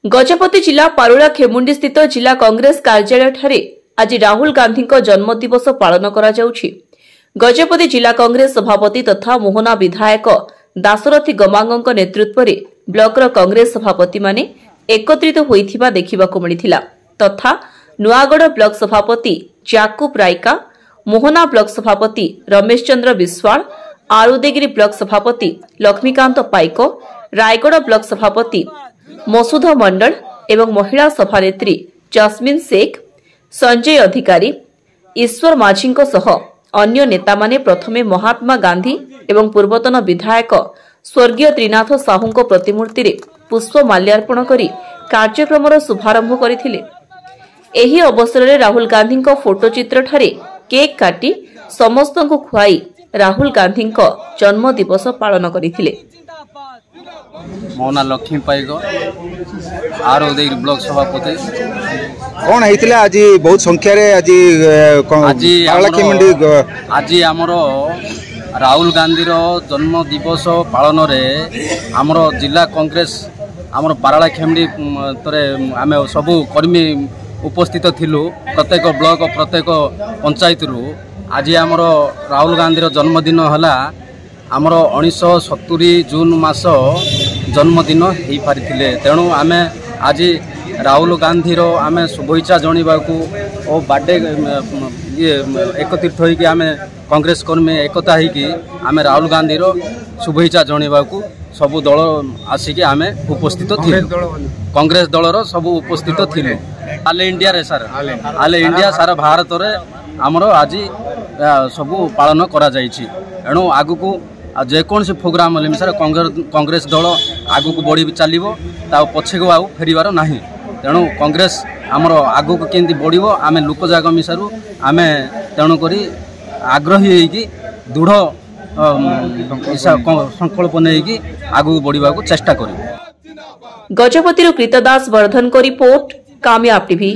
गजपति जिला पारुला खेमुंडी स्थित जिला कांग्रेस कार्यालय ठारे आज राहुल गांधी जन्म दिवस पालन करा जाउछि। गजपति जिला कांग्रेस सभापति तथा मोहना विधायक दाशरथी गमांगଙ୍କ नेतृत्वରେ ब्लॉकर कांग्रेस सभापति माने एकत्रित होइथिबा देखिबाकु मिलिथिला तथा नुआगड़ ब्लॉक सभापति जाकुब रायका, मोहना ब्लॉक सभापति रमेश चंद्र विश्वाल, आरुदेगिरी ब्लॉक सभापति लक्ष्मीकांत पाइक, रायगढ़ ब्लॉक सभापति मसुधा मंडल एवं महिला सभानेत्री जस्मिन शेख, संजय अधिकारी, ईश्वर माझी सह अन्य नेता माने प्रथमे महात्मा गांधी एवं पूर्वतन विधायक स्वर्गीय त्रिनाथ साहू प्रतिमूर्ति रे पुष्प माल्यार्पण करी कार्यक्रम शुभारंभ करथिले। एही अवसर में राहुल गांधी फोटोचित्र ठारे केक काटी समस्त को खुआई राहुल गांधी जन्म दिवस पालन करथिले। मोहना लक्ष्मी पाइक आर उदयगिरी ब्लॉक सभापति कौन होता आज बहुत संख्यार आज आमर राहुल गांधी जन्म दिवस पालन आमर जिला कांग्रेस आमर पाराला खेमडी आम सबू कर्मी उपस्थित थिलु। प्रत्येक ब्लॉक प्रत्येक पंचायत रु आज आमर राहुल गांधी जन्मदिन है आमर 1970 जून मास जन्मदिन हो पारि। तेणु आम आज राहुल गांधी आम शुभेच्छा जणवाकू और बर्थडे ये एकत्रित होइकि आम कांग्रेस कर्मी एकता होइकि आम राहुल गांधी शुभेच्छा जणवाकू सबु दल आसिक आम उपस्थित थिलु। कांग्रेस दलर सबु उपस्थित थिलु। ऑल इंडिया रे सर ऑल इंडिया सारा भारत रे आमर आज सबु पालन करा जायछि। एणु आगुकू जेकोसी प्रोग्राम हेले सर कांग्रेस दल आगू को बढ़ी चलो पछे को आउ फेरबार ना। तेणु कांग्रेस आमर आगू को केमती बढ़ो आम लोक जाक मिसारू आम तेणुक आग्रही होगी दृढ़ संकल्प नहीं आगू बढ़ा चेष्टा कर। गजपति कृतदास वर्धन को रिपोर्ट कामयाब टीवी।